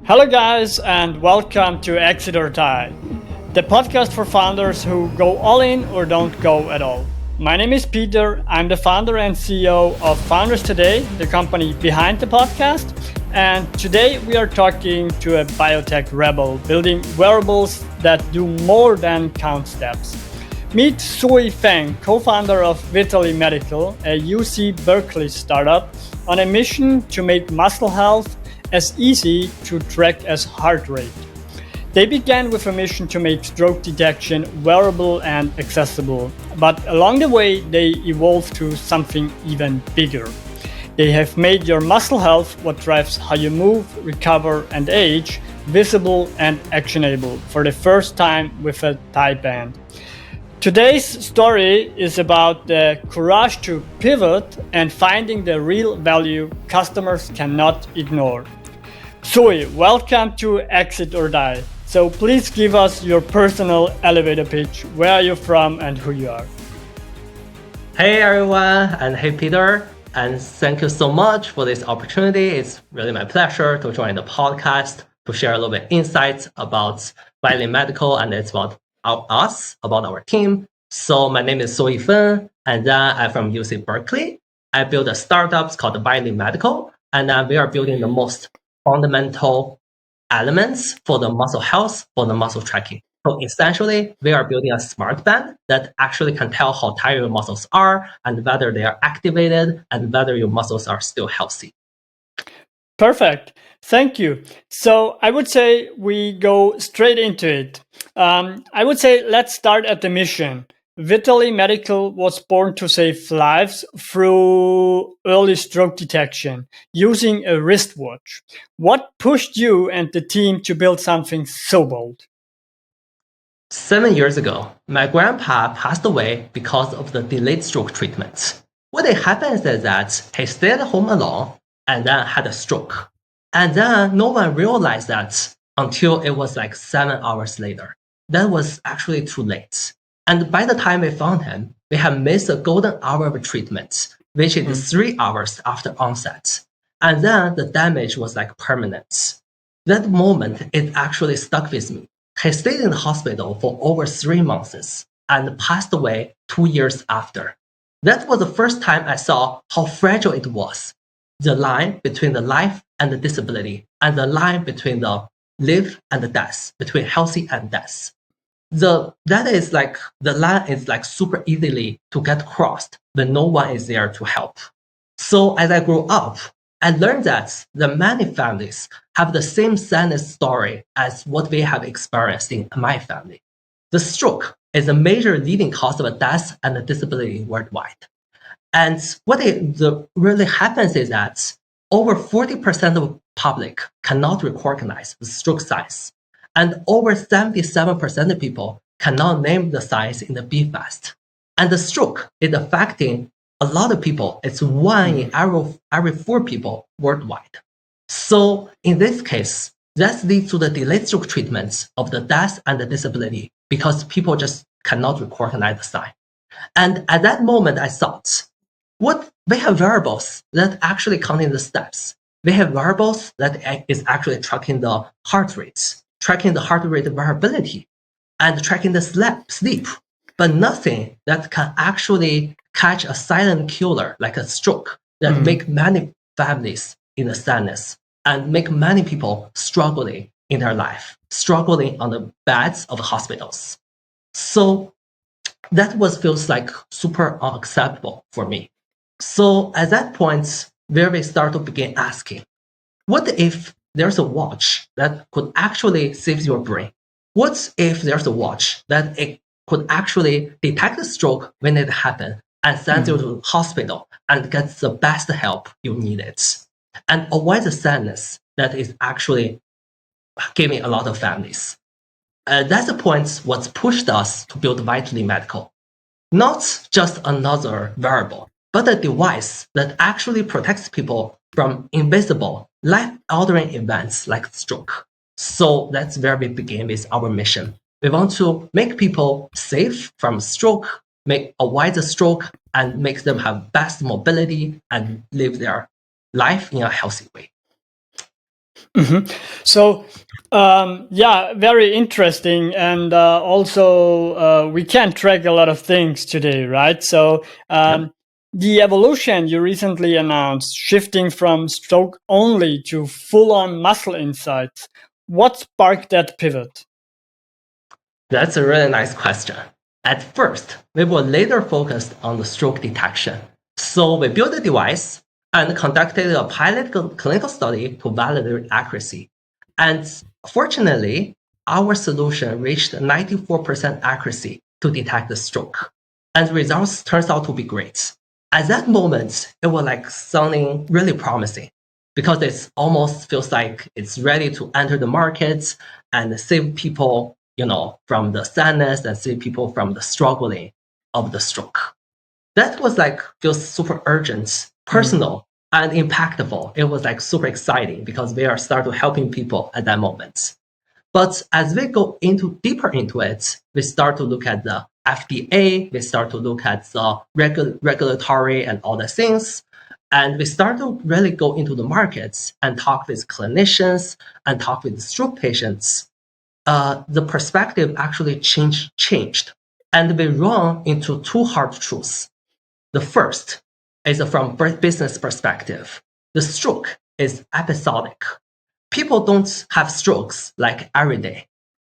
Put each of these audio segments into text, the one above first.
Hello, guys, and welcome to Exit or Die, the podcast for founders who go all in or don't go at all. My name is Peter. I'm the founder and CEO of Founders Today, the company behind the podcast. And today we are talking to a biotech rebel building wearables that do more than count steps. Meet Suoyi Feng, co-founder of Vitaly Medical, a UC Berkeley startup on a mission to make muscle health as easy to track as heart rate. They began with a mission to make stroke detection wearable and accessible, but along the way they evolved to something even bigger. They have made your muscle health, what drives how you move, recover, and age, visible and actionable for the first time with a Vitband. Today's story is about the courage to pivot and finding the real value customers cannot ignore. Suoyi, welcome to Exit or Die. So please give us your personal elevator pitch. Where are you from and who you are? Hey everyone, and hey Peter, and thank you so much for this opportunity. It's really my pleasure to join the podcast to share a little bit insights about Vitaly Medical, and it's about us, about our team. So my name is Suoyi Feng, and I'm from UC Berkeley. I built a startup called Vitaly Medical, and we are building the most fundamental elements for the muscle health, for the muscle tracking. So essentially, we are building a smart band that actually can tell how tired your muscles are and whether they are activated and whether your muscles are still healthy. Perfect. Thank you. So I would say we go straight into it. I would say let's start at the mission. Vitaly Medical was born to save lives through early stroke detection using a wristwatch. What pushed you and the team to build something so bold? 7 years ago, my grandpa passed away because of the delayed stroke treatment. What had happened is that he stayed home alone and then had a stroke. And then no one realized that until it was like 7 hours later. That was actually too late. And by the time we found him, we had missed the golden hour of treatment, which is 3 hours after onset. And then the damage was like permanent. That moment, it actually stuck with me. He stayed in the hospital for over 3 months and passed away 2 years after. That was the first time I saw how fragile it was. The line between the life and the disability, and the line between the live and the death, between healthy and death. The line is like super easily to get crossed when no one is there to help. So as I grew up, I learned that the many families have the same sadness story as what we have experienced in my family. The stroke is a major leading cause of death and disability worldwide. And what really happens is that over 40% of the public cannot recognize the stroke signs. And over 77% of people cannot name the signs in the BFAST. And the stroke is affecting a lot of people. It's 1 in every 4 people worldwide. So in this case, that leads to the delayed stroke treatments of the death and the disability because people just cannot recognize the sign. And at that moment, I thought, we have wearables that actually counting the steps. We have wearables that is actually tracking the heart rates, tracking the heart rate variability, and tracking the sleep, but nothing that can actually catch a silent killer like a stroke that make many families in the sadness and make many people struggling in their life, struggling on the beds of hospitals. So that feels like super unacceptable for me. So at that point, where we start to begin asking, what if there's a watch that could actually save your brain? What if there's a watch that it could actually detect a stroke when it happens and send you to the hospital and get the best help you needed and avoid the sadness that is actually giving a lot of families? That's the point what pushed us to build Vitaly Medical. Not just another wearable, but a device that actually protects people from invisible, life-altering events like stroke. So that's where we begin with our mission. We want to make people safe from stroke, avoid the stroke, and make them have best mobility and live their life in a healthy way. So, yeah, very interesting. And also, we can track a lot of things today, right? So, Yep. the evolution you recently announced, shifting from stroke only to full on muscle insights, what sparked that pivot? That's a really nice question. At first, we were later focused on the stroke detection. So we built a device and conducted a pilot clinical study to validate accuracy. And fortunately, our solution reached 94% accuracy to detect the stroke. And the results turns out to be great. At that moment, it was like sounding really promising because it almost feels like it's ready to enter the market and save people, from the sadness and save people from the struggling of the stroke. That was like feels super urgent, personal, and impactful. It was like super exciting because we are start to helping people at that moment. But as we go into deeper into it, we start to look at the FDA, we start to look at the regulatory and all the things. And we start to really go into the markets and talk with clinicians and talk with stroke patients. The perspective actually changed. And we run into two hard truths. The first is from business perspective. The stroke is episodic. People don't have strokes like every day.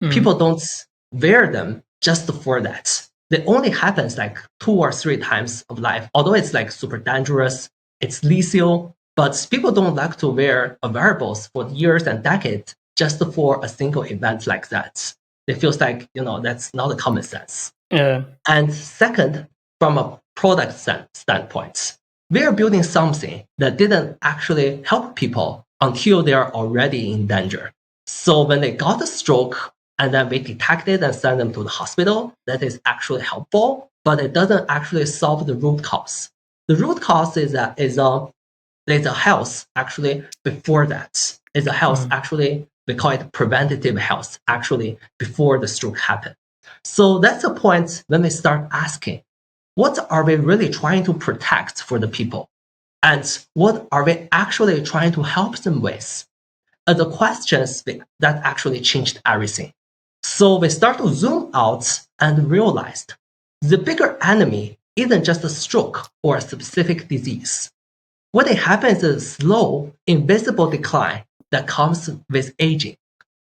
People don't wear them just for that. They only happens like 2 or 3 times of life. Although it's like super dangerous, it's lethal, but people don't like to wear wearables for years and decades just for a single event like that. It feels like, that's not a common sense. Yeah. And second, from a product standpoint, we are building something that didn't actually help people until they are already in danger. So when they got a stroke and then we detected and sent them to the hospital, that is actually helpful, but it doesn't actually solve the root cause. The root cause is a health actually before that. Is a health actually, we call it preventative health actually before the stroke happened. So that's the point when we start asking, what are we really trying to protect for the people? And what are we actually trying to help them with? The questions that actually changed everything. So we start to zoom out and realized the bigger enemy isn't just a stroke or a specific disease. What happens is a slow, invisible decline that comes with aging.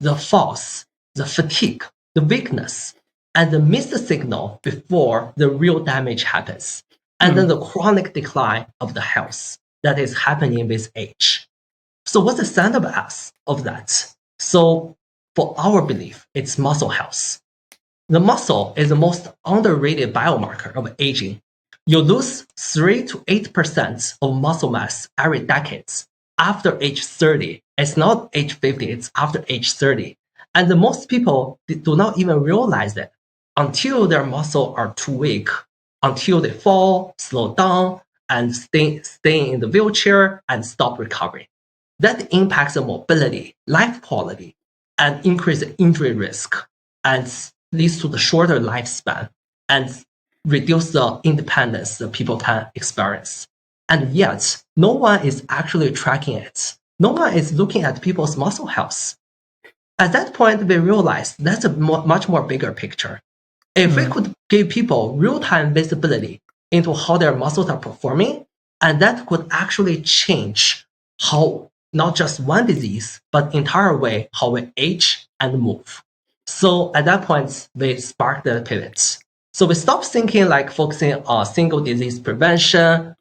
The falls, the fatigue, the weakness, and the missed signal before the real damage happens. And then the chronic decline of the health that is happening with age. So what's the center of that? So for our belief, it's muscle health. The muscle is the most underrated biomarker of aging. You lose 3 to 8% of muscle mass every decade after age 30. It's not age 50, it's after age 30. And the most people do not even realize it until their muscles are too weak, until they fall, slow down, and stay in the wheelchair and stop recovering. That impacts the mobility, life quality, and increase the injury risk, and leads to the shorter lifespan and reduce the independence that people can experience. And yet, no one is actually tracking it. No one is looking at people's muscle health. At that point, we realized that's a much more bigger picture. If we could give people real-time visibility into how their muscles are performing, and that could actually change how not just one disease, but entire way how we age and move. So at that point, we sparked the pivot. So we stopped thinking like focusing on single disease prevention,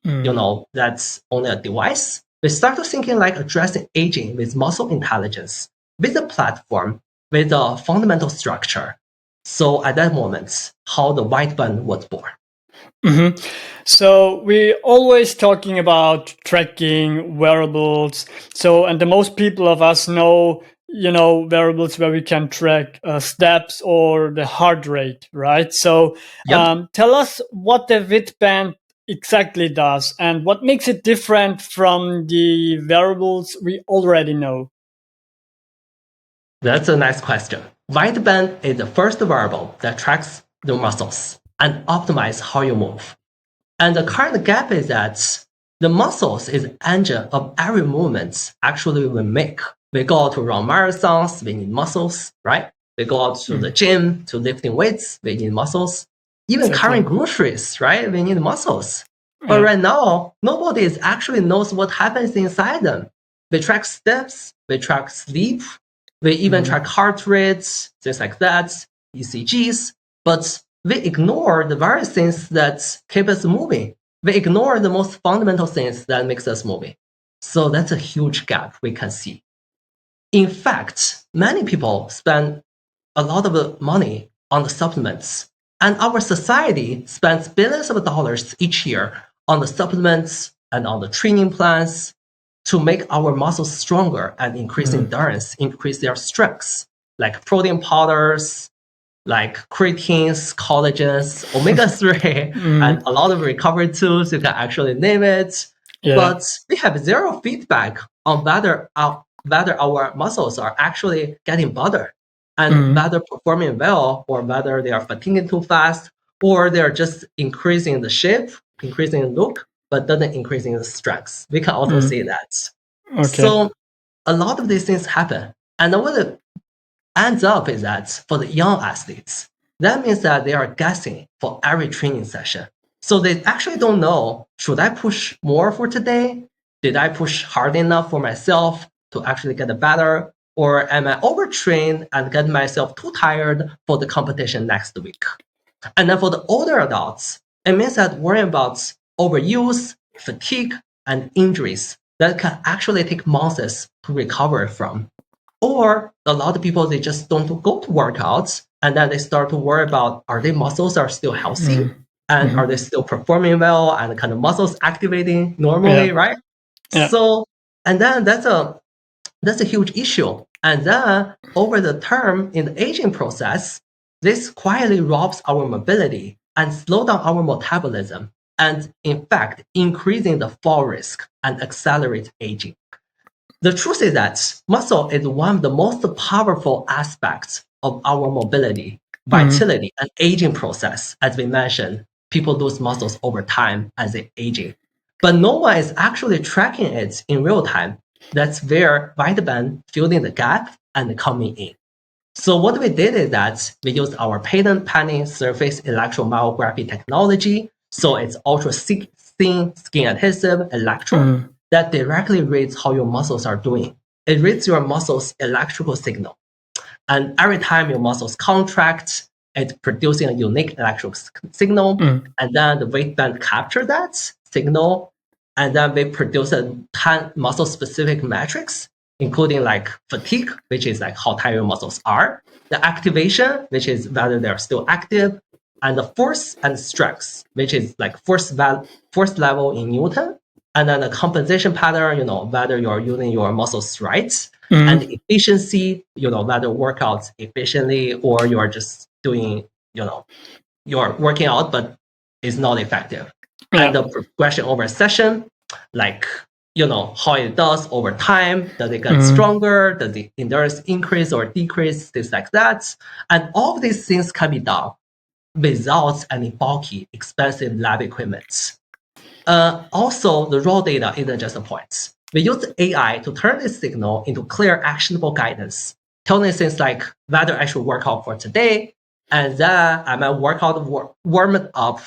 that's only a device. We started thinking like addressing aging with muscle intelligence, with a platform, with a fundamental structure. So at that moment, how the Vitband was born. So we always talking about tracking wearables. So, and the most people of us know, wearables where we can track steps or the heart rate, right? So, Yep. tell us what the Vitband exactly does and what makes it different from the wearables we already know. That's a nice question. Vitband is the first wearable that tracks the muscles and optimizes how you move. And the current gap is that the muscles is the engine of every movement actually we make. We go out to run marathons, we need muscles, right? We go out to the gym to lifting weights, we need muscles. Even carrying groceries, right? We need muscles. But right now, nobody is actually knows what happens inside them. We track steps, we track sleep, we even track heart rates, things like that, ECGs, but we ignore the various things that keep us moving. We ignore the most fundamental things that makes us moving. So that's a huge gap we can see. In fact, many people spend a lot of money on the supplements, and our society spends billions of dollars each year on the supplements and on the training plans to make our muscles stronger and increase endurance, increase their strengths, like protein powders, like creatines, collagens, omega-3, and a lot of recovery tools, you can actually name it. But we have zero feedback on whether our muscles are actually getting better and whether performing well, or whether they are fatiguing too fast, or they're just increasing the shape, increasing the look, but doesn't increasing the strength. We can also see that. So a lot of these things happen. And what it ends up is that for the young athletes, that means that they are guessing for every training session. So they actually don't know, should I push more for today? Did I push hard enough for myself to actually get better? Or am I overtrained and get myself too tired for the competition next week? And then for the older adults, it means that worrying about overuse, fatigue, and injuries that can actually take months to recover from. Or a lot of people, they just don't go to workouts, and then they start to worry about, are their muscles are still healthy? And are they still performing well, and kind of muscles activating normally, right? So, and then that's a huge issue. And then over the term in the aging process, this quietly robs our mobility and slow down our metabolism, and in fact, increasing the fall risk and accelerate aging. The truth is that muscle is one of the most powerful aspects of our mobility, vitality, and aging process. As we mentioned, people lose muscles over time as they aging. But no one is actually tracking it in real time. That's where Vitband filling the gap and coming in. So what we did is that we used our patent pending surface electromyography technology. So it's ultra thin skin adhesive electrode that directly reads how your muscles are doing. It reads your muscles' electrical signal. And every time your muscles contract, it's producing a unique electrical signal. And then the Vitband capture that signal, and then we produce a 10 muscle-specific metrics, including like fatigue, which is like how tired your muscles are, the activation, which is whether they're still active, and the force and strength, which is like force level in Newton, and then the compensation pattern, whether you're using your muscles right, and the efficiency, whether workouts efficiently or you're just doing, you're working out, but it's not effective. And the progression over a session, like, how it does over time. Does it get stronger? Does the endurance increase or decrease? Things like that. And all of these things can be done without any bulky, expensive lab equipment. Also, the raw data isn't just a point. We use AI to turn this signal into clear, actionable guidance, telling things like whether I should work out for today, and then am I warmed up?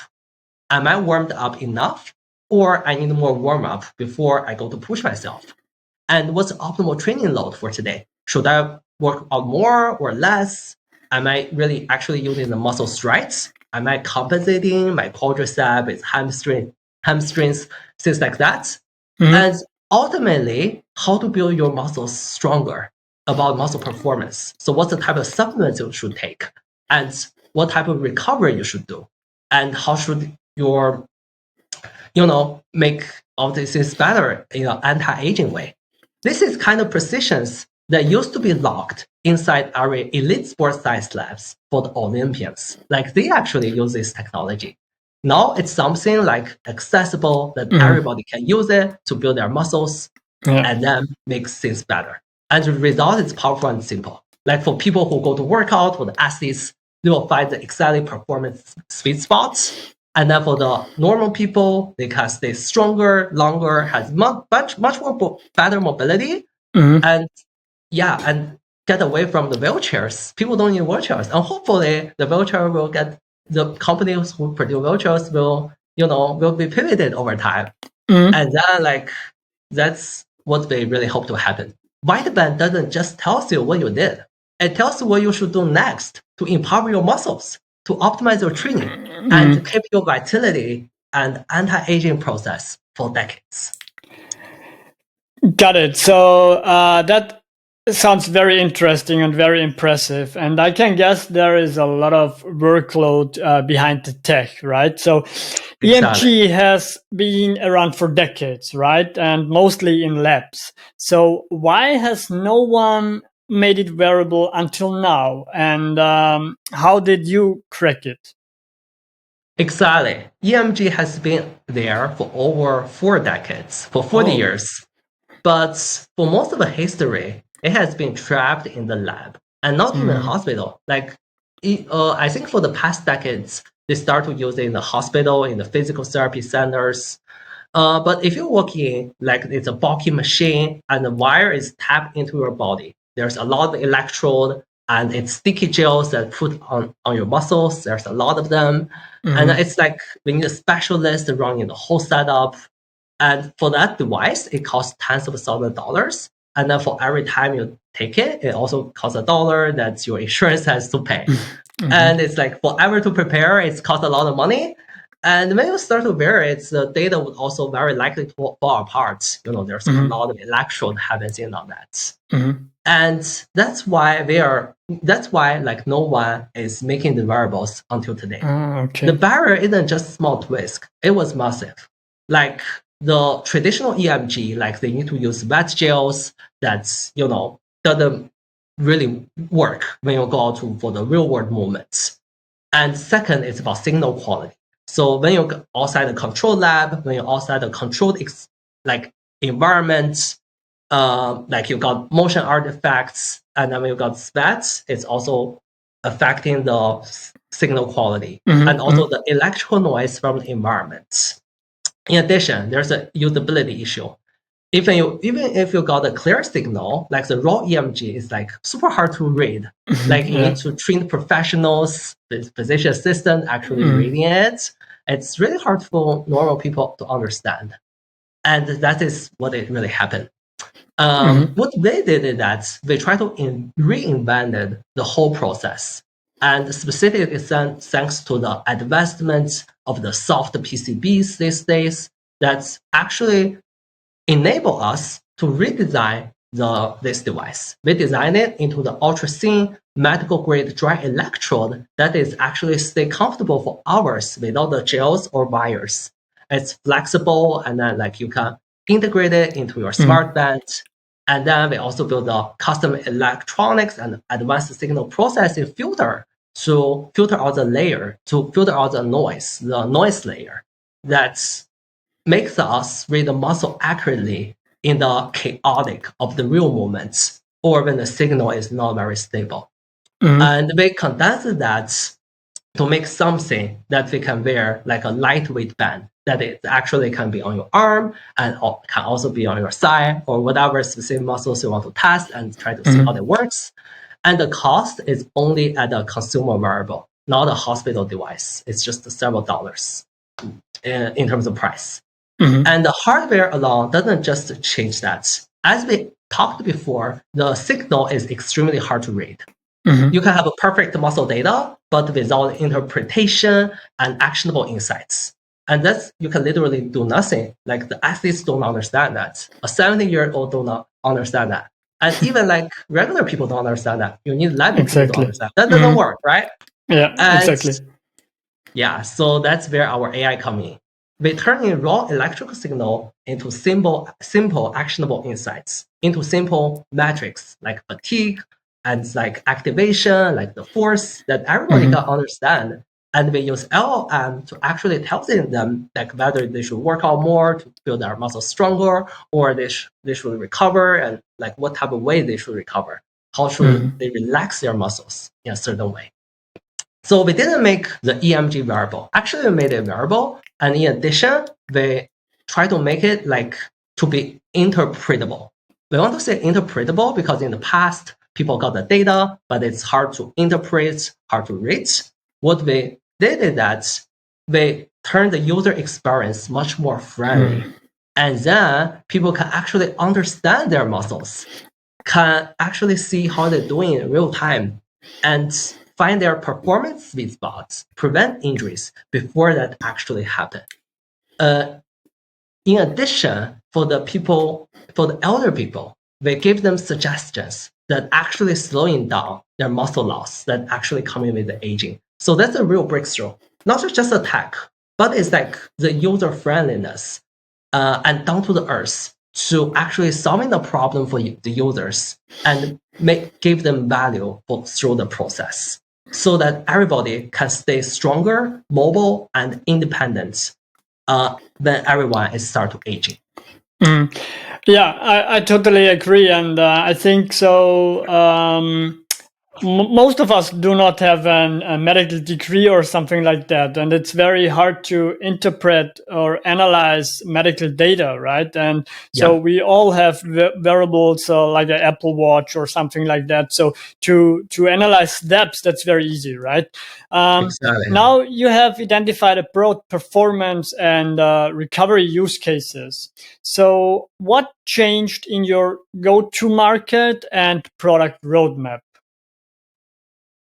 Am I warmed up enough? Or I need more warm up before I go to push myself? And what's the optimal training load for today? Should I work out more or less? Am I really actually using the muscles right? Am I compensating my quadricep with hamstrings, things like that? And ultimately, how to build your muscles stronger, about muscle performance. So what's the type of supplements you should take? And what type of recovery you should do? And how should your make all these things better in an anti-aging way. This is kind of precisions that used to be locked inside our elite sports science labs for the Olympians. Like they actually use this technology. Now it's something like accessible that everybody can use it to build their muscles and then make things better. And the result is powerful and simple. Like for people who go to workout, for the athletes, they will find the exciting performance sweet spots. And then for the normal people, they can stay stronger, longer, has much more better mobility, and yeah, and get away from the wheelchairs. People don't need wheelchairs, and hopefully the wheelchair will get the companies who produce wheelchairs will be pivoted over time, and then that's what we really hope to happen. Vitband doesn't just tell you what you did; it tells you what you should do next to empower your muscles, to optimize your training, and to keep your vitality and anti-aging process for decades. Got it. So that sounds very interesting and very impressive. And I can guess there is a lot of workload behind the tech, right? So EMG has been around for decades, right? And mostly in labs. So why has no one made it wearable until now? And how did you crack it? Exactly. EMG has been there for over 4 decades, for 40 years. But for most of the history, it has been trapped in the lab and not even hospital. I think for the past decades, they start to use it in the hospital, in the physical therapy centers. But if you're working like it's a bulky machine and the wire is tapped into your body, there's a lot of electrode and it's sticky gels that put on your muscles. There's a lot of them. And it's like we need a specialist running the whole setup. And for that device, it costs tens of thousands of dollars. And then for every time you take it, it also costs $1 that your insurance has to pay. And it's like forever to prepare, it's cost a lot of money. And when you start to wear it, the data would also very likely to fall apart. There's a lot of electrode happens in on that. And that's why like no one is making the wearables until today. The barrier isn't just small twist, it was massive. Like the traditional EMG, like they need to use wet gels that doesn't really work when you go out for the real world moments. And second, it's about signal quality. So when you're outside the control lab, when you're outside the controlled environment, like you got motion artifacts, and then when you got spat, it's also affecting the signal quality and also the electrical noise from the environment. In addition, there's a usability issue. Even if you got a clear signal, like the raw EMG is like super hard to read. Like you need to train professionals, the physician assistant actually reading it. It's really hard for normal people to understand. And that is what it really happened. What they did is that they tried to reinvent the whole process. And specifically thanks to the advancement of the soft PCBs these days, that's actually enable us to redesign this device. We design it into the ultra thin medical grade dry electrode that is actually stay comfortable for hours without the gels or wires. It's flexible, and then like you can integrate it into your smart band. And then we also build the custom electronics and advanced signal processing filter to filter out the layer, to filter out the noise layer that makes us read the muscle accurately in the chaotic of the real moments or when the signal is not very stable. And we condense that to make something that we can wear like a lightweight band that it actually can be on your arm and can also be on your side or whatever specific muscles you want to test and try to see how it works. And the cost is only at a consumer wearable, not a hospital device. It's just several dollars in terms of price. And the hardware alone doesn't just change that. As we talked before, the signal is extremely hard to read. You can have a perfect muscle data, but without interpretation and actionable insights. And you can literally do nothing. Like the athletes don't understand that. A 70-year-old do not understand that. And even like regular people don't understand that. You need lab people to understand. That doesn't work, right? Yeah, exactly. Yeah, so that's where our AI comes in. We turn in raw electrical signal into simple actionable insights, into simple metrics like fatigue and like activation, like the force that everybody can understand. And we use LLM to actually tell them like whether they should work out more to build their muscles stronger, or they should recover, and like what type of way they should recover. How should they relax their muscles in a certain way? So we didn't make the EMG wearable. Actually, we made it wearable, and in addition, we try to make it like to be interpretable. We want to say interpretable because in the past, people got the data, but it's hard to interpret, hard to read. What we did is that we turned the user experience much more friendly. And then people can actually understand their muscles, can actually see how they're doing in real time, and find their performance sweet spots, prevent injuries before that actually happen. In addition, for the elder people, we give them suggestions that actually slowing down their muscle loss that actually coming with the aging. So that's a real breakthrough. Not just a tech, but it's like the user friendliness and down to the earth to actually solving the problem for the users and give them value through the process so that everybody can stay stronger, mobile, and independent when everyone is start to aging. Yeah, I totally agree, and I think so. Most of us do not have a medical degree or something like that, and it's very hard to interpret or analyze medical data, right? And so we all have wearables like an Apple Watch or something like that. So to analyze steps, that's very easy, right? Exactly. Now you have identified a broad performance and recovery use cases. So what changed in your go-to market and product roadmap?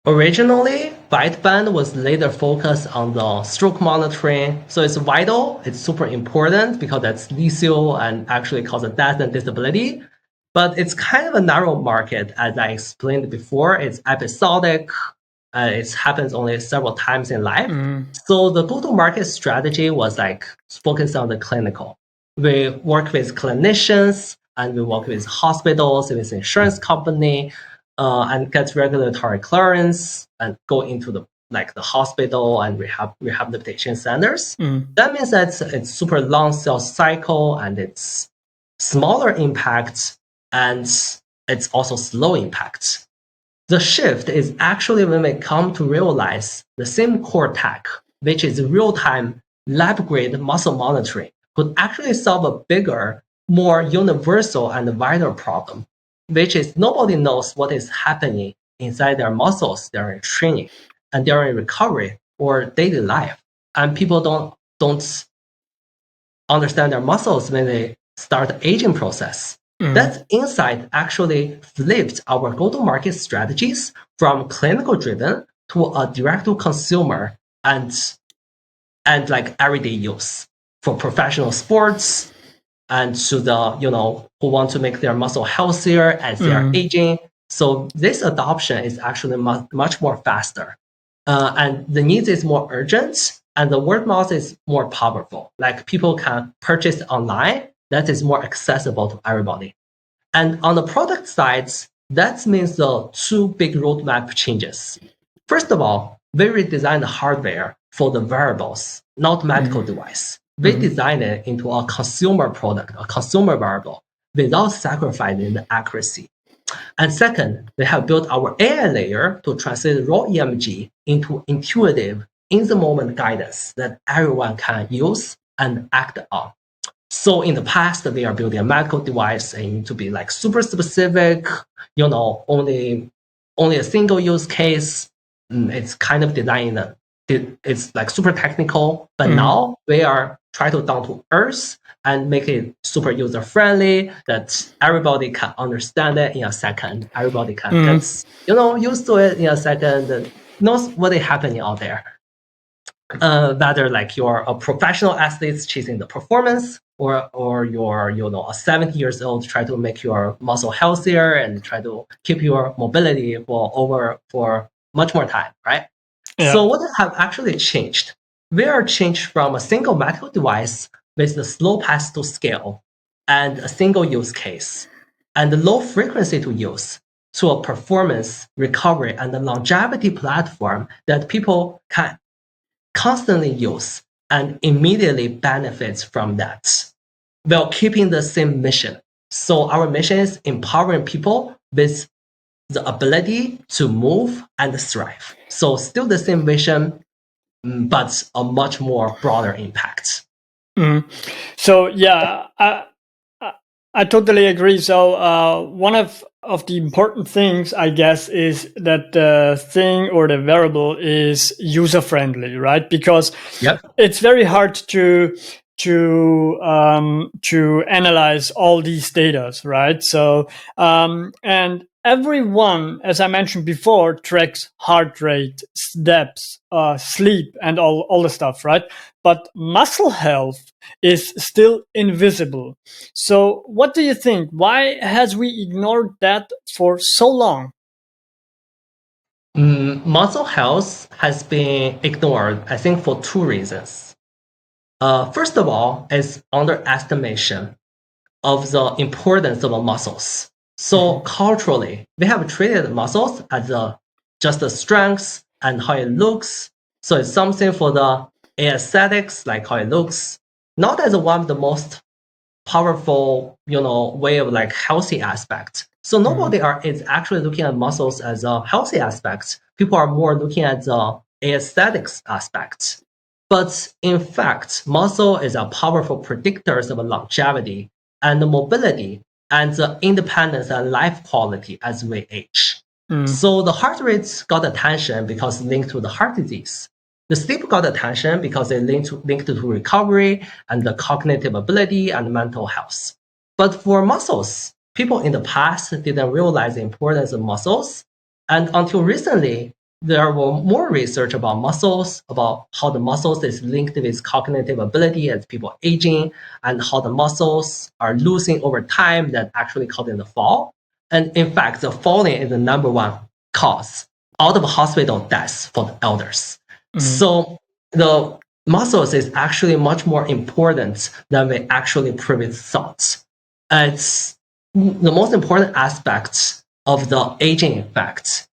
Originally, Vitband was later focused on the stroke monitoring. So it's vital, it's super important because that's lethal and actually causes death and disability. But it's kind of a narrow market, as I explained before. It's episodic. It happens only several times in life. So the go-to-market strategy was like focused on the clinical. We work with clinicians and we work with hospitals, with insurance company, and get regulatory clearance and go into the hospital and rehabilitation centers. That means that it's super long sales cycle and it's smaller impact and it's also slow impact. The shift is actually when we come to realize the same core tech, which is real-time lab-grade muscle monitoring, could actually solve a bigger, more universal and vital problem, which is nobody knows what is happening inside their muscles during training and during recovery or daily life. And people don't understand their muscles when they start the aging process. That insight actually flipped our go-to-market strategies from clinical-driven to a direct-to-consumer and like everyday use for professional sports and to the who want to make their muscle healthier as they are aging. So this adoption is actually much more faster, and the needs is more urgent, and the word mouth is more powerful. Like people can purchase online, that is more accessible to everybody. And on the product side, that means the two big roadmap changes. First of all, we redesigned the hardware for the wearables, not medical device. We designed it into a consumer product, a consumer wearable, without sacrificing the accuracy. And second, we have built our AI layer to translate raw EMG into intuitive, in-the-moment guidance that everyone can use and act on. So in the past, we are building a medical device and need to be like super specific, only a single use case. It's kind of designed, it's like super technical, but now we are trying to down to earth and make it super user friendly that everybody can understand it in a second. Everybody can get, used to it in a second and knows what is happening out there. Whether like you're a professional athlete chasing the performance or you're a 70 years old try to make your muscle healthier and try to keep your mobility for much more time, right? Yeah. So what have actually changed? We are changed from a single medical device with the slow path to scale and a single use case and the low frequency to use to a performance, recovery, and a longevity platform that people can constantly use and immediately benefits from that while keeping the same mission. So our mission is empowering people with the ability to move and thrive. So still the same vision, but a much more broader impact. So yeah, I totally agree. So one of the important things, I guess, is that the thing or the variable is user friendly, right? Because Yep. it's very hard to analyze all these data, right? So and everyone, as I mentioned before, tracks heart rate, steps, sleep, and all the stuff, right? But muscle health is still invisible. So what do you think? Why has we ignored that for so long? Muscle health has been ignored, I think, for two reasons. First of all, is underestimation of the importance of muscles. So culturally, we have treated muscles as just the strengths and how it looks. So it's something for the aesthetics, like how it looks, not as one of the most powerful, way of like healthy aspect. So nobody is actually looking at muscles as a healthy aspect. People are more looking at the aesthetics aspect. But in fact, muscle is a powerful predictor of longevity and mobility and the independence and life quality as we age. So the heart rate got attention because linked to the heart disease. The sleep got attention because it linked to recovery and the cognitive ability and mental health. But for muscles, people in the past didn't realize the importance of muscles. And until recently, there were more research about muscles, about how the muscles is linked with cognitive ability as people aging, and how the muscles are losing over time that actually causing the fall. And in fact, the falling is the number one cause out of hospital deaths for the elders. So the muscles is actually much more important than we actually previously thought. It's the most important aspect of the aging effect.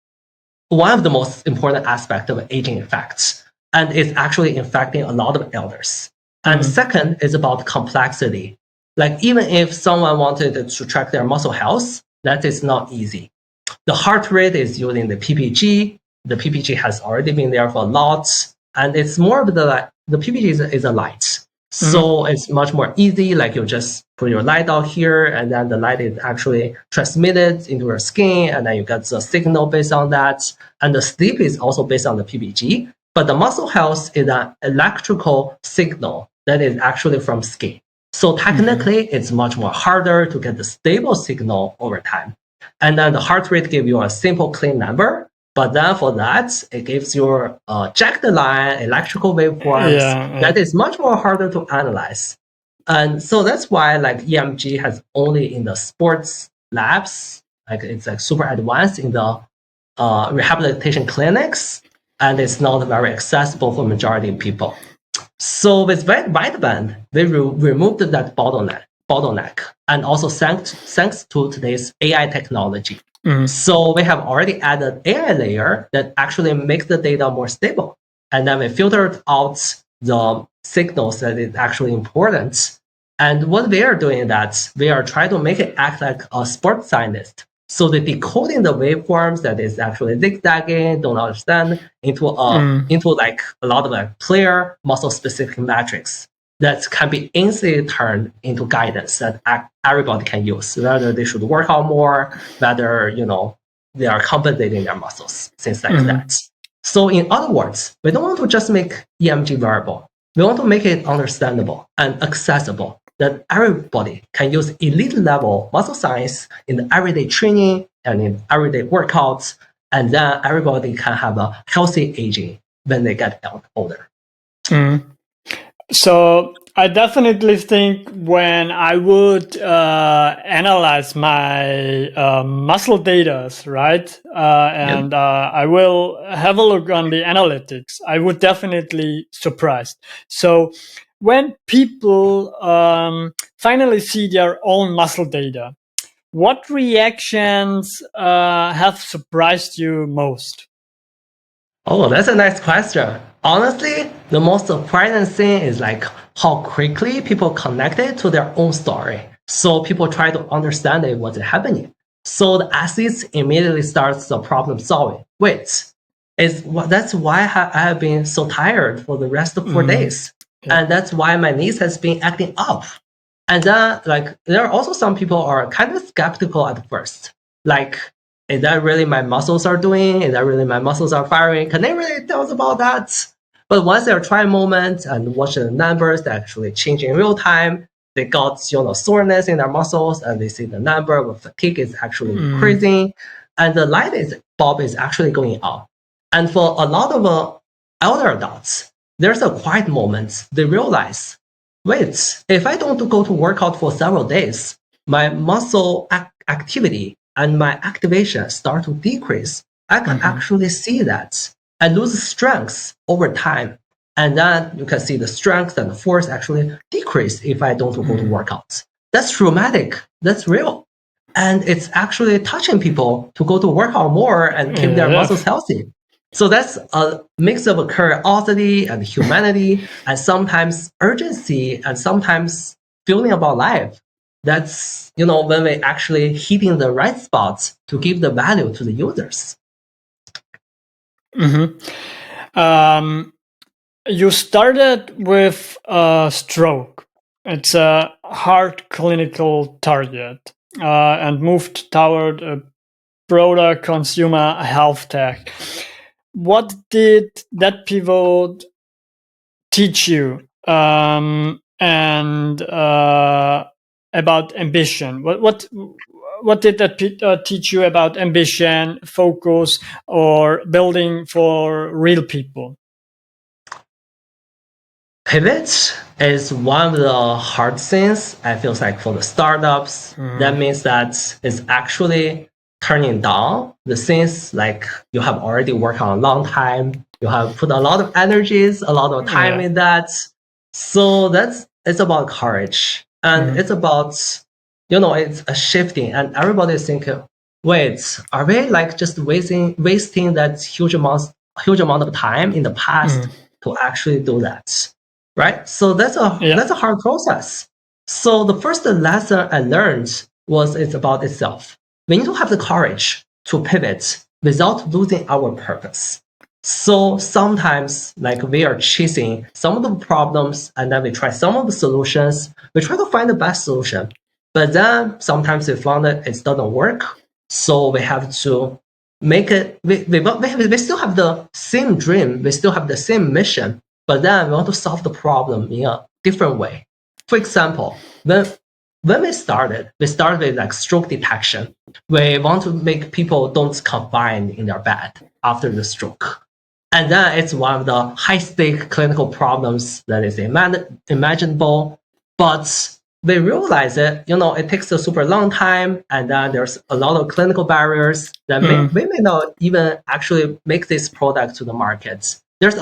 One of the most important aspects of aging effects, and it's actually infecting a lot of elders. And second is about complexity. Like even if someone wanted to track their muscle health, that is not easy. The heart rate is using the PPG. The PPG has already been there for a lot, and it's more of the PPG is a light. So it's much more easy. Like you just put your light out here, and then the light is actually transmitted into your skin, and then you get the signal based on that. And the sleep is also based on the PPG. But the muscle health is an electrical signal that is actually from skin. So technically, it's much more harder to get the stable signal over time. And then the heart rate gives you a simple clean number. But then for that, it gives you jagged line, electrical waveforms that is much more harder to analyze. And so that's why like EMG has only in the sports labs, like it's like super advanced in the rehabilitation clinics, and it's not very accessible for majority of people. So with Vitband, they removed that bottleneck, and also thanks to today's AI technology. So we have already added AI layer that actually makes the data more stable. And then we filtered out the signals that is actually important. And what we are doing is that we are trying to make it act like a sports scientist. So the decoding the waveforms that is actually zigzagging, don't understand, into like a lot of like clear muscle specific metrics that can be instantly turned into guidance that everybody can use, whether they should work out more, whether they are compensating their muscles, things like that. So in other words, we don't want to just make EMG variable. We want to make it understandable and accessible that everybody can use elite level muscle science in the everyday training and in everyday workouts, and then everybody can have a healthy aging when they get older. So I definitely think when I would analyze my muscle data, right, and I will have a look on the analytics, I would definitely surprised. So when people finally see their own muscle data, what reactions have surprised you most? Oh, that's a nice question. Honestly, the most surprising thing is like how quickly people connected to their own story. So people try to understand it, what's happening. So the athletes immediately starts the problem solving. Wait, that's why I have been so tired for the rest of 4 days. And that's why my knees has been acting up. And then like there are also some people are kind of skeptical at first. Like, is that really my muscles are doing? Is that really my muscles are firing? Can they really tell us about that? But once they try a moment and watch the numbers that actually change in real time, they got soreness in their muscles and they see the number with fatigue is actually increasing, and the bulb is actually going up. And for a lot of elder adults, there's a quiet moment. They realize, wait, if I don't go to workout for several days, my muscle activity and my activation start to decrease. I can actually see that. I lose strength over time. And then you can see the strength and the force actually decrease if I don't go to workouts. That's traumatic. That's real. And it's actually touching people to go to workout more and keep their muscles healthy. So that's a mix of curiosity and humanity and sometimes urgency and sometimes feeling about life. That's, when we actually hitting the right spots to give the value to the users. You started with a stroke. It's a hard clinical target and moved toward a broader consumer health tech. What did that pivot teach you and about ambition? What did that teach you about ambition, focus, or building for real people? Pivot is one of the hard things, I feel like, for the startups. That means that it's actually turning down the things like you have already worked on a long time. You have put a lot of energies, a lot of time in that. So it's about courage. And it's about, it's a shifting. And everybody is thinking, wait, are we like just wasting that huge amount of time in the past to actually do that? Right? So that's a hard process. So the first lesson I learned was it's about itself. We need to have the courage to pivot without losing our purpose. So sometimes like we are chasing some of the problems and then we try some of the solutions. We try to find the best solution. But then sometimes we found that it doesn't work. So we have to make it, we still have the same dream. We still have the same mission. But then we want to solve the problem in a different way. For example, when we started with like stroke detection. We want to make people don't confine in their bed after the stroke. And then it's one of the high-stake clinical problems that is imaginable. But we realize it, it takes a super long time, and then there's a lot of clinical barriers that we may not even actually make this product to the market. There's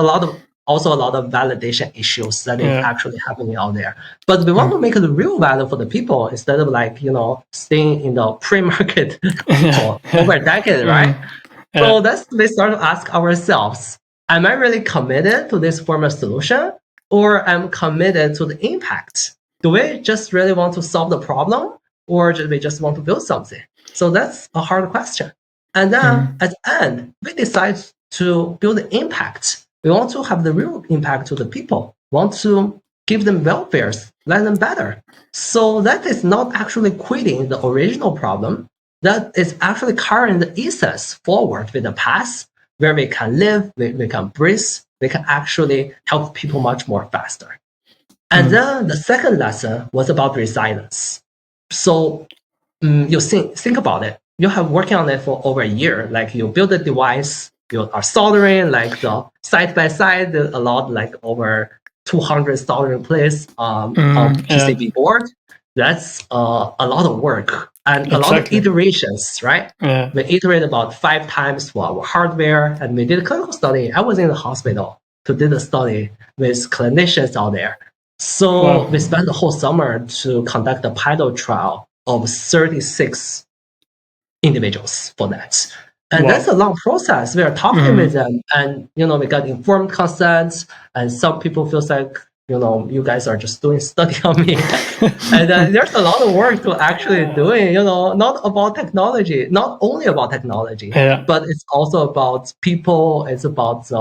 also a lot of validation issues that is actually happening out there. But we want to make the real value for the people instead of like, staying in the pre-market for over a decade, right? So we start to ask ourselves, am I really committed to this form of solution, or am I committed to the impact? Do we just really want to solve the problem, or do we just want to build something? So that's a hard question. And then at the end, we decide to build the impact. We want to have the real impact to the people, want to give them welfare, let them better. So that is not actually quitting the original problem. That is actually carrying the essence forward with the past, where we can live, we can breathe, we can actually help people much more faster. And then the second lesson was about resilience. So you think about it. You have working on it for over a year. Like you build a device, you are soldering like the side by side, a lot like over 200 soldering plates on PCB board. That's a lot of work and a lot of iterations, right? We iterate about 5 times for our hardware, and we did a clinical study. I was in the hospital to do the study with clinicians out there. So we spent the whole summer to conduct a pilot trial of 36 individuals for that. And that's a long process. We are talking with them, and we got informed consent. And some people feels like you guys are just doing study on me. And there's a lot of work to actually doing. Not about technology, not only about technology, but it's also about people. It's about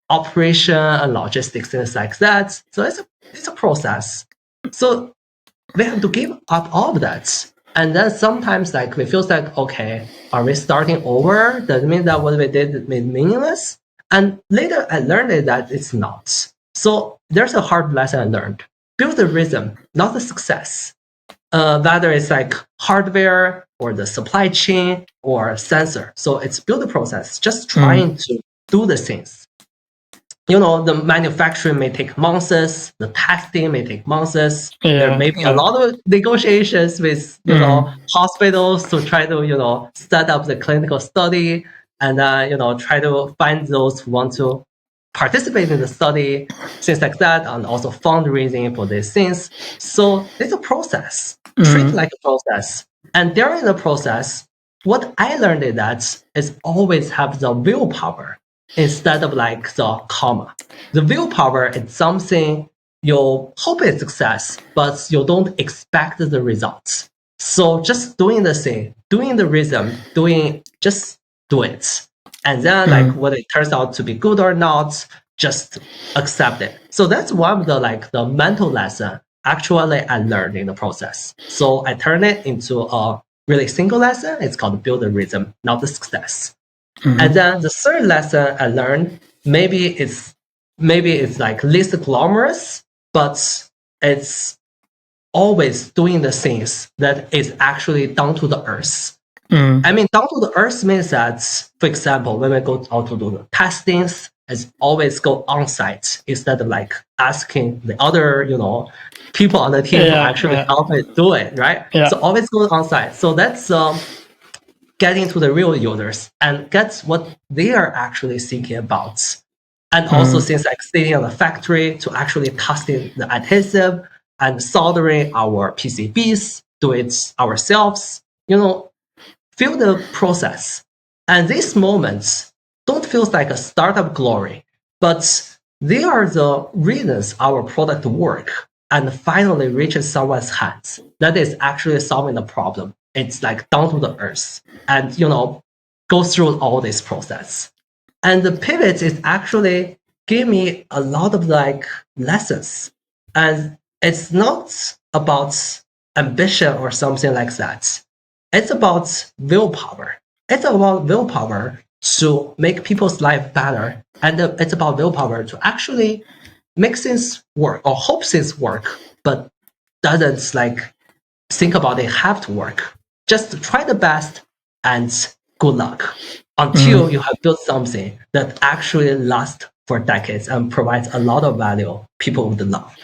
operation and logistics, things like that. So it's a process. So we have to give up all of that. And then sometimes like we feel like, okay, are we starting over? Does it mean that what we did is meaningless? And later I learned that it's not. So there's a hard lesson I learned. Build the rhythm, not the success. Whether it's like hardware or the supply chain or sensor. So it's build the process, just trying to do the things. The manufacturing may take months, the testing may take months. There may be a lot of negotiations with, hospitals to try to, set up the clinical study and, try to find those who want to participate in the study, things like that, and also fundraising for these things. So it's a process, treat it like a process. And during the process, what I learned is that is always have the willpower instead of like the karma. The willpower is something you hope is success, but you don't expect the results. So just doing the thing, doing the rhythm, just do it. And then like whether it turns out to be good or not, just accept it. So that's one of the mental lesson actually I learned in the process. So I turn it into a really single lesson. It's called build the rhythm, not the success. And then the third lesson I learned, maybe it's like least glamorous, but it's always doing the things that is actually down to the earth. I mean, down to the earth means that, for example, when we go out to do the testings, it's always go on site instead of like asking the other, people on the team to actually help it do it, right? So always go on site. So that's getting to the real users and get what they are actually thinking about. And also things like sitting on the factory to actually testing the adhesive and soldering our PCBs, do it ourselves, feel the process. And these moments don't feel like a startup glory, but they are the reasons our product work and finally reaches someone's hands that is actually solving the problem. It's like down to the earth and, go through all this process. And the pivot is actually give me a lot of like lessons. And it's not about ambition or something like that. It's about willpower. It's about willpower to make people's life better. And it's about willpower to actually make things work or hope things work, but doesn't like think about it have to work. Just try the best and good luck until you have built something that actually lasts for decades and provides a lot of value people would love.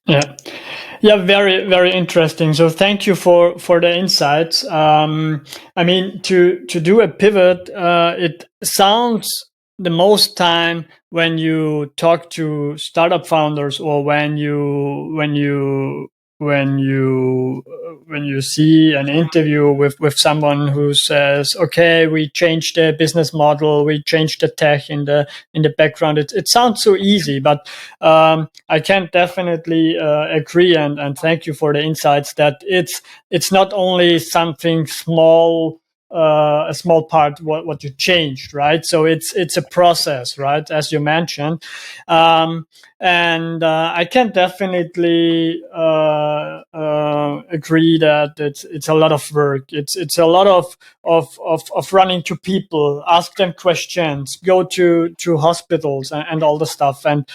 Yeah, very, very interesting. So thank you for the insights. I mean, to do a pivot, it sounds the most time when you talk to startup founders or when you see an interview with someone who says, okay, we changed the business model, we changed the tech in the background. It sounds so easy, but I can definitely agree and thank you for the insights that it's not only something small, a small part what you changed, right? So it's a process, right, as you mentioned, and I can definitely agree that it's a lot of work. It's a lot of running to people, ask them questions, go to hospitals and all the stuff. And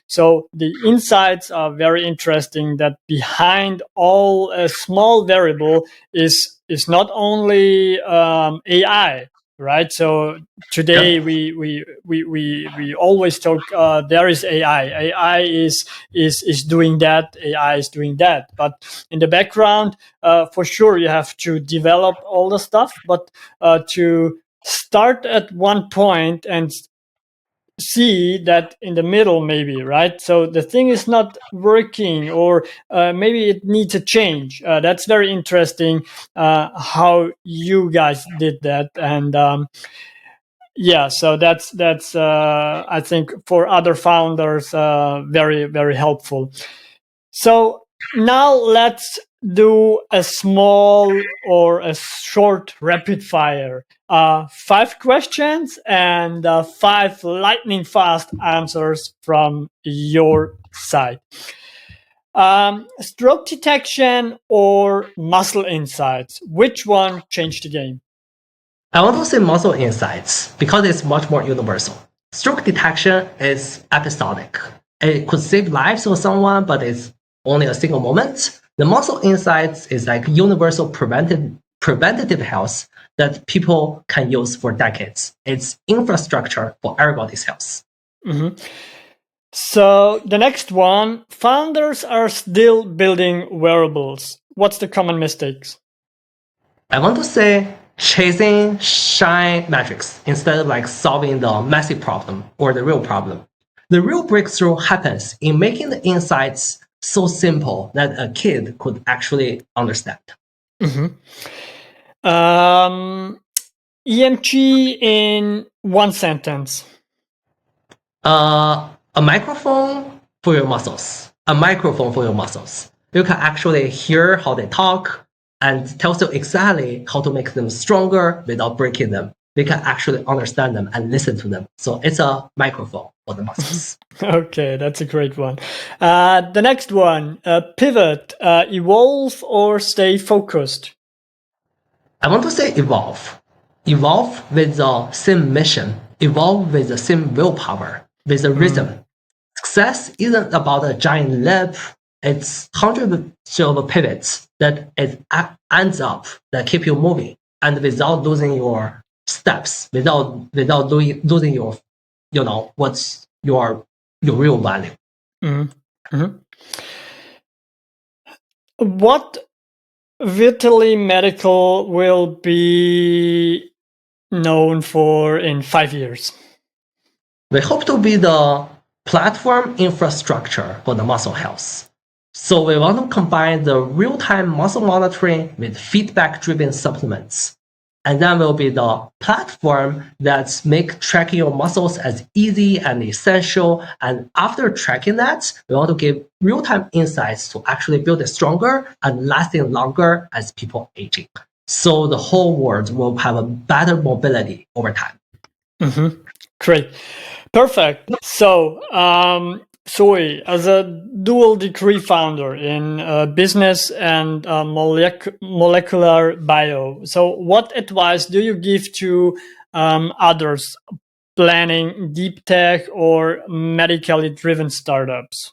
so the insights are very interesting. That behind all a small variable is not only AI, right? So today we always talk. There is AI. AI is doing that. AI is doing that. But in the background, for sure, you have to develop all the stuff. But to start at one point and see that in the middle, maybe, right? So the thing is not working, or maybe it needs a change. That's very interesting how you guys did that. And yeah, so that's I think for other founders very, very helpful. So now let's do a small or a short rapid fire. 5 questions and 5 lightning fast answers from your side. Stroke detection or muscle insights? Which one changed the game? I want to say muscle insights because it's much more universal. Stroke detection is episodic. It could save lives of someone, but it's only a single moment. The muscle insights is like universal preventative health that people can use for decades. It's infrastructure for everybody's health. Mm-hmm. So the next one, founders are still building wearables. What's the common mistakes? I want to say chasing shine metrics instead of like solving the massive problem or the real problem. The real breakthrough happens in making the insights so simple that a kid could actually understand. Mm-hmm. EMG in one sentence. A microphone for your muscles. A microphone for your muscles. You can actually hear how they talk and tells you exactly how to make them stronger without breaking them. They can actually understand them and listen to them. So it's a microphone for the muscles. Okay, that's a great one. The next one, pivot, evolve or stay focused. I want to say evolve. Evolve with the same mission. Evolve with the same willpower, with the rhythm. Success isn't about a giant leap. It's hundreds of pivots that it ends up that keep you moving and without losing your steps, without losing your, what's your real value. Mm-hmm. Mm-hmm. What Vitaly Medical will be known for in 5 years? We hope to be the platform infrastructure for the muscle health. So we want to combine the real-time muscle monitoring with feedback-driven supplements. And then we'll be the platform that make tracking your muscles as easy and essential. And after tracking that, we want to give real-time insights to actually build it stronger and lasting longer as people aging. So the whole world will have a better mobility over time. Mm-hmm. Great. Perfect. So, Suoyi, as a dual degree founder in business and molecular bio, so what advice do you give to others planning deep tech or medically driven startups?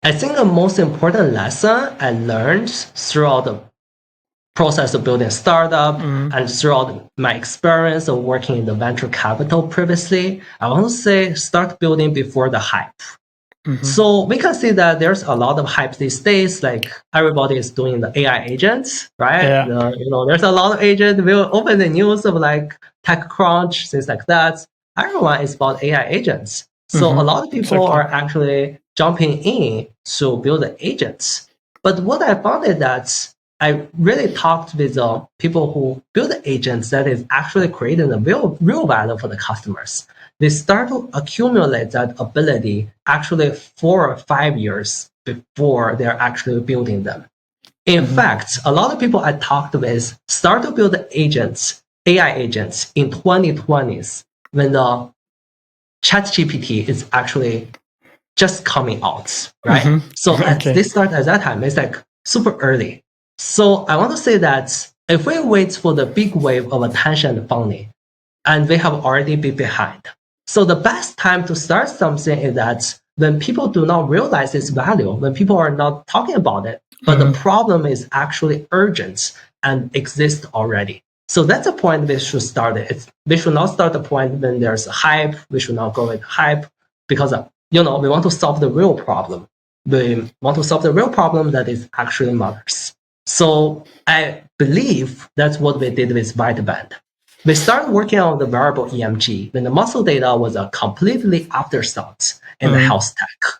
I think the most important lesson I learned throughout the process of building a startup and throughout my experience of working in the venture capital previously, I want to say start building before the hype. So we can see that there's a lot of hype these days. Like everybody is doing the AI agents, right? Yeah. There's a lot of agents. We'll open the news of like TechCrunch, things like that. Everyone is about AI agents. So a lot of people are actually jumping in to build the agents. But what I found is that I really talked with people who build agents that is actually creating the real value for the customers. They start to accumulate that ability actually 4 or 5 years before they're actually building them. In fact, a lot of people I talked with start to build agents, AI agents in 2020s when the ChatGPT is actually just coming out, right? So they start at that time, it's like super early. So I want to say that if we wait for the big wave of attention and funding, and we have already been behind. So the best time to start something is that when people do not realize its value, when people are not talking about it, but the problem is actually urgent and exists already. So that's the point we should start it. We should not start the point when there's a hype. We should not go with hype because we want to solve the real problem. We want to solve the real problem that is actually matters. So I believe that's what we did with Vitband. We started working on the wearable EMG when the muscle data was a completely afterthought in the health tech.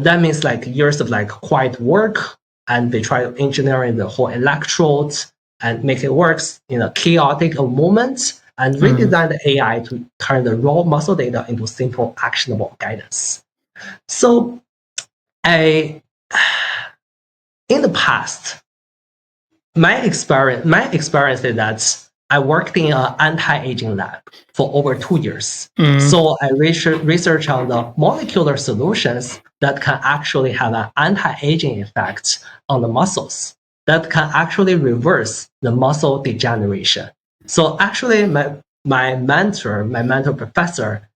That means like years of like quiet work, and they try engineering the whole electrodes and make it work in a chaotic moment and redesign the AI to turn the raw muscle data into simple, actionable guidance. So in the past, my experience is that I worked in an anti-aging lab for over 2 years. So I research on the molecular solutions that can actually have an anti-aging effect on the muscles that can actually reverse the muscle degeneration. So actually my mentor professor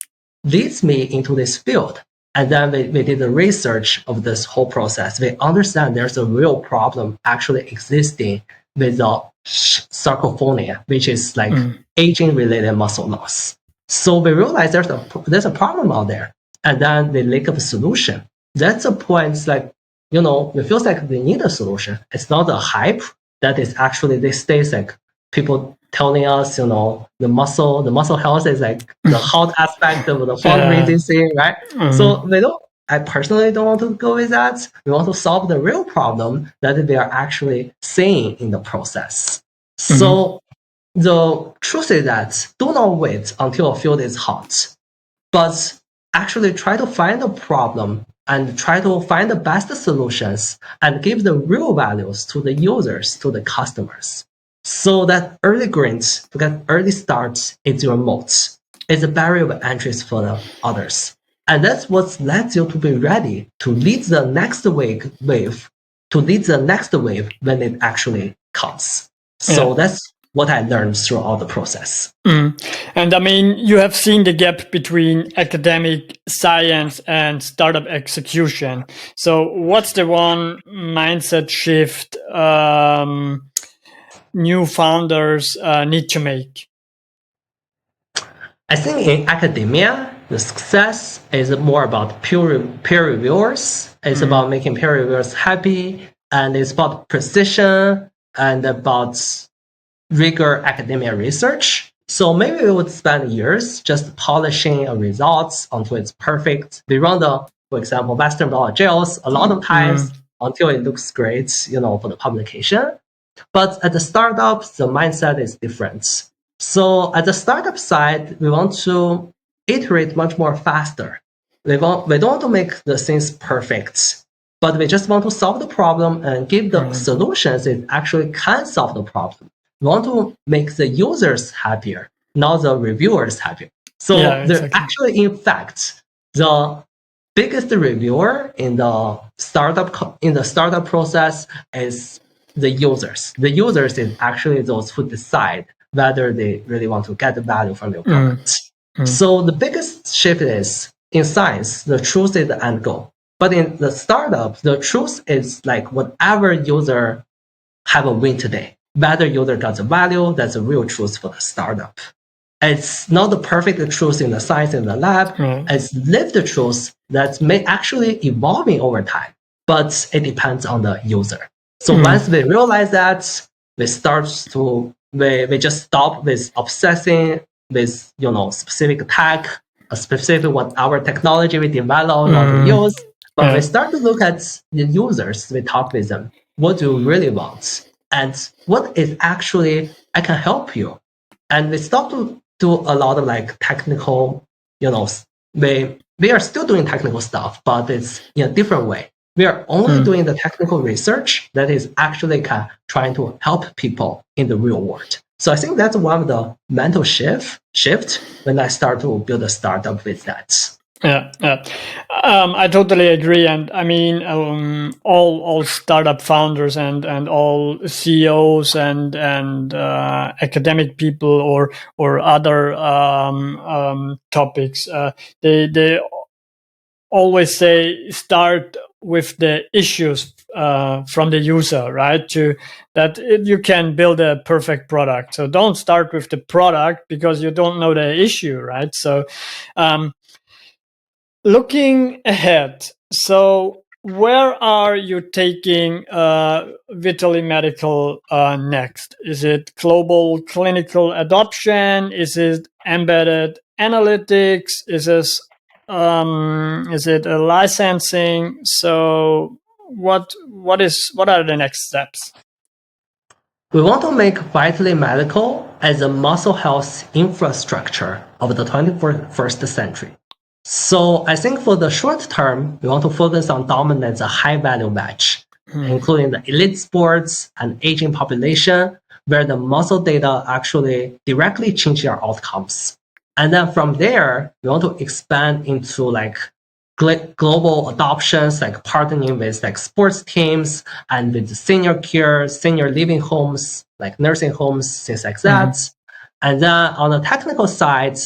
leads me into this field. And then we did the research of this whole process. We understand there's a real problem actually existing with the sarcopenia, which is like aging-related muscle loss. So we realized there's a problem out there, and then we look up a solution. That's a point. It's like, it feels like we need a solution. It's not a hype that is actually these days like people telling us, the muscle health is like the hot aspect of the fundraising scene, right? So I personally don't want to go with that. We want to solve the real problem that we are actually seeing in the process. So the truth is that do not wait until a field is hot, but actually try to find the problem and try to find the best solutions and give the real values to the users, to the customers. So that early grants, to get early starts, is your moat. It's a barrier of entry for the others. And that's what lets you to be ready to lead the next wave when it actually comes. So that's what I learned throughout the process. And I mean, you have seen the gap between academic science and startup execution. So what's the one mindset shift new founders need to make? I think in academia, the success is more about peer reviewers. It's about making peer reviewers happy, and it's about precision and about rigor academia research. So maybe we would spend years just polishing results until it's perfect. We run for example, Western blot gels a lot of times until it looks great, for the publication. But at the startup, the mindset is different. So at the startup side, we want to iterate much more faster. We don't want to make the things perfect, but we just want to solve the problem and give the solutions that actually can solve the problem. We want to make the users happier, not the reviewers happier. So actually, in fact, the biggest reviewer in the startup process is the users. The users is actually those who decide whether they really want to get the value from your product. So the biggest shift is in science, the truth is the end goal. But in the startup, the truth is like whatever user have a win today. Whether user got the value, that's the real truth for the startup. It's not the perfect truth in the science in the lab. It's lived truth that may actually evolving over time, but it depends on the user. So once we realize that, we just stop with obsessing with specific tech, a specific what our technology we develop or we use, but we start to look at the users. We talk with them. What do you really want? And what is actually I can help you? And we stop to do a lot of like technical, we are still doing technical stuff, but it's in a different way. We are only doing the technical research that is actually trying to help people in the real world. So I think that's one of the mental shift when I start to build a startup with that. I totally agree, and I mean, all startup founders and all CEOs and academic people or other topics, they always say start with the issues from the user, right? You can build a perfect product. So don't start with the product because you don't know the issue, right? So looking ahead, so where are you taking Vitaly Medical next? Is it global clinical adoption? Is it embedded analytics? Is it a licensing? So what are the next steps? We want to make Vitaly Medical as a muscle health infrastructure of the 21st century. So I think for the short term, we want to focus on dominance a high value match, including the elite sports and aging population. where the muscle data actually directly change their outcomes. And then from there, we want to expand into like global adoptions, like partnering with like sports teams and with senior care, senior living homes, like nursing homes, things like that. And then on the technical side,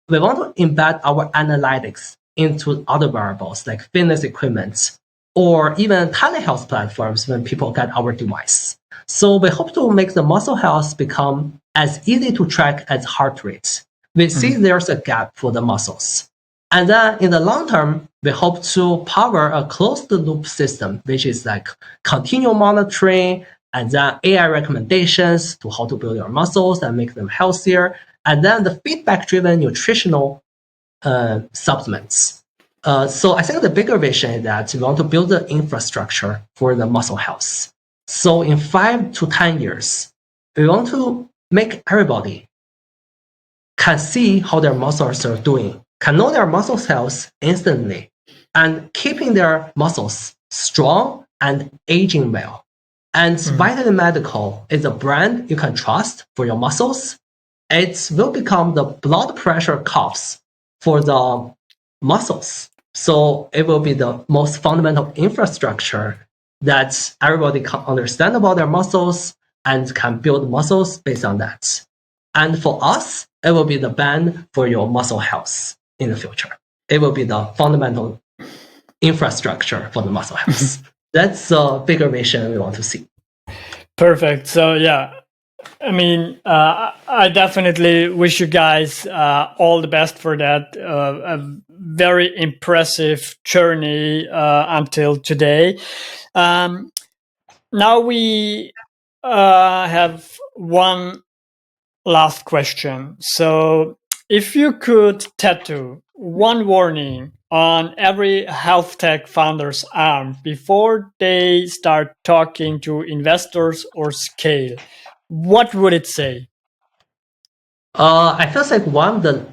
we want to embed our analytics into other wearables like fitness equipment or even telehealth platforms when people get our device. So we hope to make the muscle health become as easy to track as heart rate. We see there's a gap for the muscles. And then in the long term, we hope to power a closed loop system, which is like continual monitoring and then AI recommendations to how to build your muscles and make them healthier. And then the feedback driven nutritional supplements. So I think the bigger vision is that we want to build the infrastructure for the muscle health. So in 5 to 10 years, we want to make everybody can see how their muscles are doing, can know their muscle health instantly, and keeping their muscles strong and aging well. And Vitaly Medical is a brand you can trust for your muscles. It will become the blood pressure cuffs for the muscles. So it will be the most fundamental infrastructure that everybody can understand about their muscles and can build muscles based on that. And for us, it will be the band for your muscle health in the future. It will be the fundamental infrastructure for the muscle health. That's a bigger vision we want to see. Perfect. So yeah, I mean, I definitely wish you guys all the best for that. A very impressive journey until today. Now we have one last question. So if you could tattoo one warning on every health tech founder's arm before they start talking to investors or scale, what would it say? I feel like one, the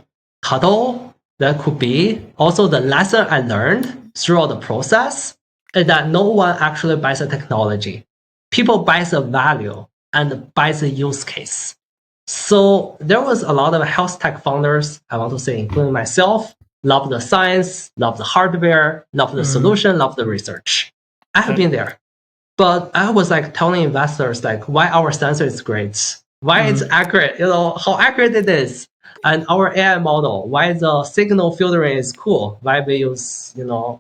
title that could be also the lesson I learned throughout the process is that no one actually buys a technology. People buy the value and buy the use case. So there was a lot of health tech founders, I want to say, including myself, love the science, love the hardware, love the solution, love the research. I have been there. But I was like telling investors like why our sensor is great, why it's accurate, how accurate it is, and our AI model, why the signal filtering is cool, why we use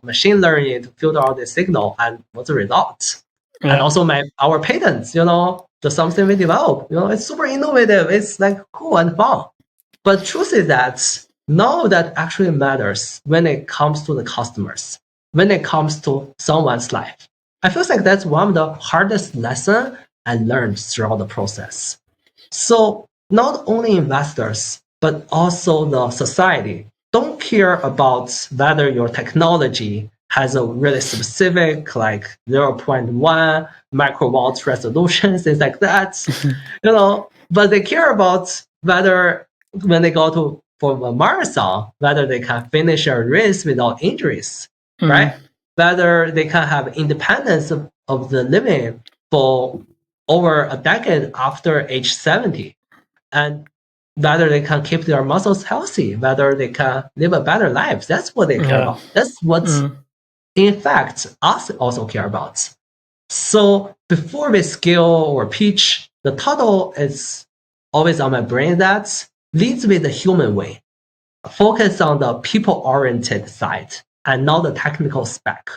machine learning to filter out the signal, and what's the result, and also our patents, the something we develop, it's super innovative, it's like cool and fun. But truth is that none of that actually matters when it comes to the customers, when it comes to someone's life. I feel like that's one of the hardest lessons I learned throughout the process. So not only investors, but also the society don't care about whether your technology has a really specific like 0.1 microwatt resolution, things like that, but they care about whether when they go for a marathon, whether they can finish a race without injuries, right? Whether they can have independence of the living for over a decade after age 70, and whether they can keep their muscles healthy, whether they can live a better life. That's what they care about. That's what, in fact, us also care about. So before we scale or pitch, the title is always on my brain that leads with the human way. Focus on the people-oriented side and not the technical spec.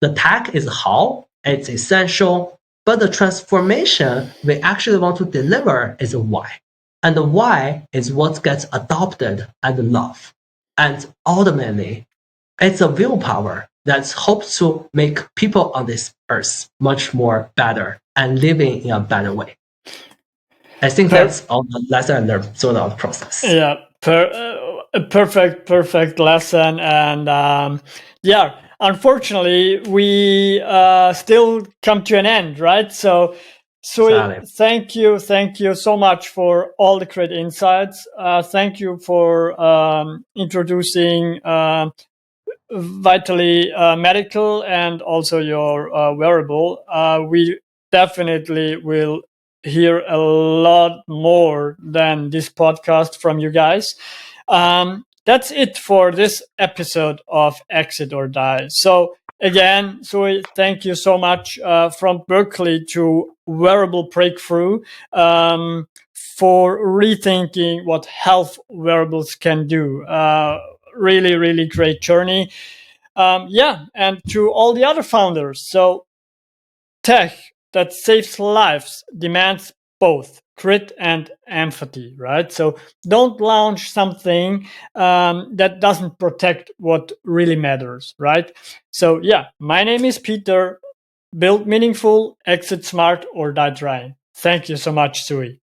The tech is how, it's essential, but the transformation we actually want to deliver is why. And the why is what gets adopted and loved. And ultimately, it's a willpower that hopes to make people on this earth much more better and living in a better way. I think that's all the lesson I learned throughout the process. Yeah, a perfect lesson. And unfortunately, we still come to an end, right? So thank you so much for all the great insights. Thank you for introducing Vitaly Medical and also your wearable. We definitely will hear a lot more than this podcast from you guys. That's it for this episode of Exit or Die. So again, Suoyi, thank you so much from Berkeley to Wearable Breakthrough for rethinking what health wearables can do. Really, really great journey. And to all the other founders. So tech that saves lives demands both grit and empathy, right? So don't launch something that doesn't protect what really matters, right? So my name is Peter. Build meaningful, exit smart, or die trying. Thank you so much, Suoyi.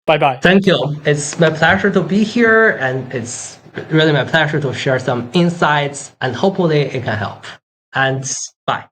Bye-bye. Thank you. It's my pleasure to be here, and it's really my pleasure to share some insights, and hopefully it can help. And bye.